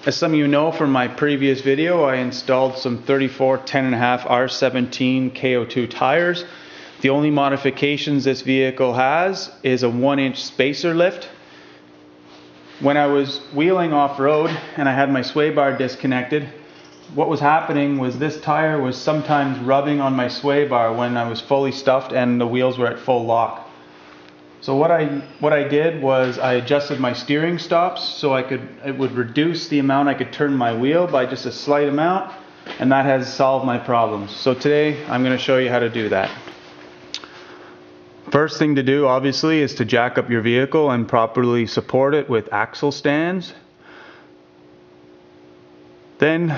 As some of you know from my previous video, I installed some 34 10.5 R17 KO2 tires. The only modifications this vehicle has is a 1-inch spacer lift. When I was wheeling off-road and I had my sway bar disconnected, what was happening was this tire was sometimes rubbing on my sway bar when I was fully stuffed and the wheels were at full lock. So what I did was I adjusted my steering stops so it would reduce the amount I could turn my wheel by just a slight amount, and that has solved my problems. So today I'm going to show you how to do that. First thing to do, obviously, is to jack up your vehicle and properly support it with axle stands. Then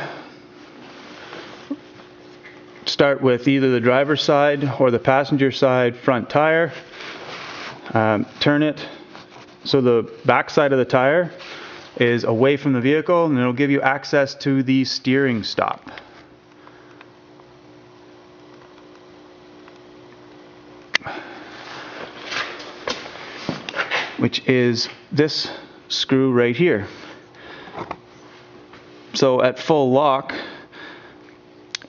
start with either the driver's side or the passenger side front tire. Turn it so the back side of the tire is away from the vehicle, and it'll give you access to the steering stop. Which is this screw right here. So at full lock,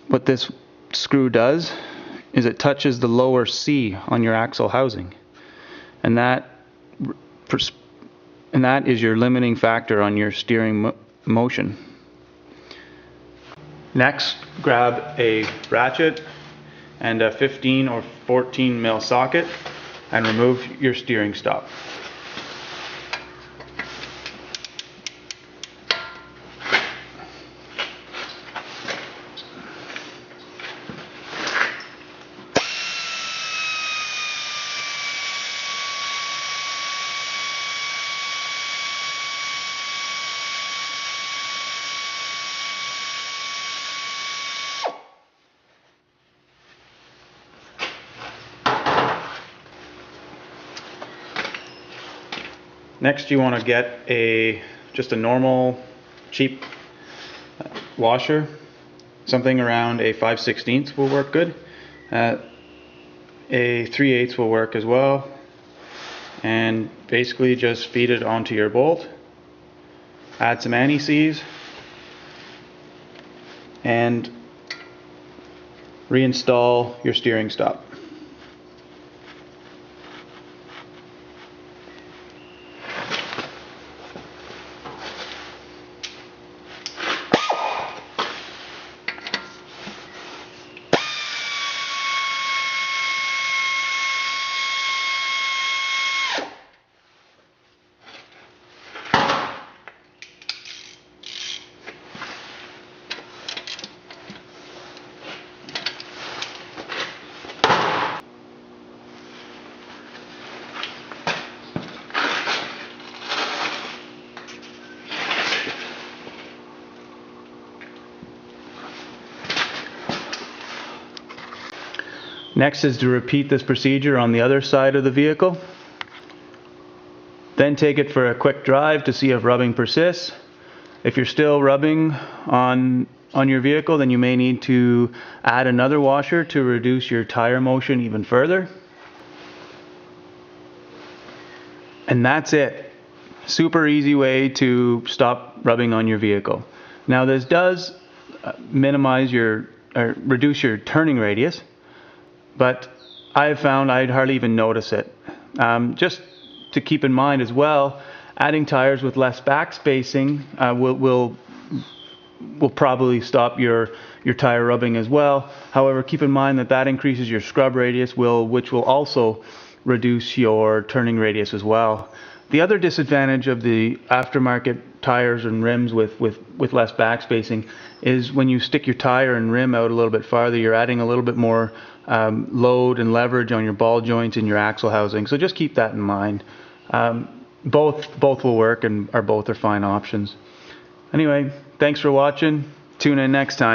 what this screw does is it touches the lower C on your axle housing. And that is your limiting factor on your steering motion. Next, grab a ratchet and a 15 or 14 mil socket and remove your steering stop. Next, you want to get just a normal cheap washer. Something around a 5/16 will work good. A 3/8 will work as well. And basically just feed it onto your bolt. Add some anti-seize and reinstall your steering stop. Next is to repeat this procedure on the other side of the vehicle. Then take it for a quick drive to see if rubbing persists. If you're still rubbing on your vehicle, then you may need to add another washer to reduce your tire motion even further. And that's it. Super easy way to stop rubbing on your vehicle. Now this does reduce your turning radius, but I've found I'd hardly even notice it. Just to keep in mind as well, adding tires with less back spacing will probably stop your tire rubbing as well. However, keep in mind that increases your scrub radius, which will also reduce your turning radius as well. The other disadvantage of the aftermarket tires and rims with less back spacing is when you stick your tire and rim out a little bit farther, you're adding a little bit more load and leverage on your ball joints and your axle housing. So just keep that in mind. Both will work, and both are fine options. Anyway, thanks for watching. Tune in next time.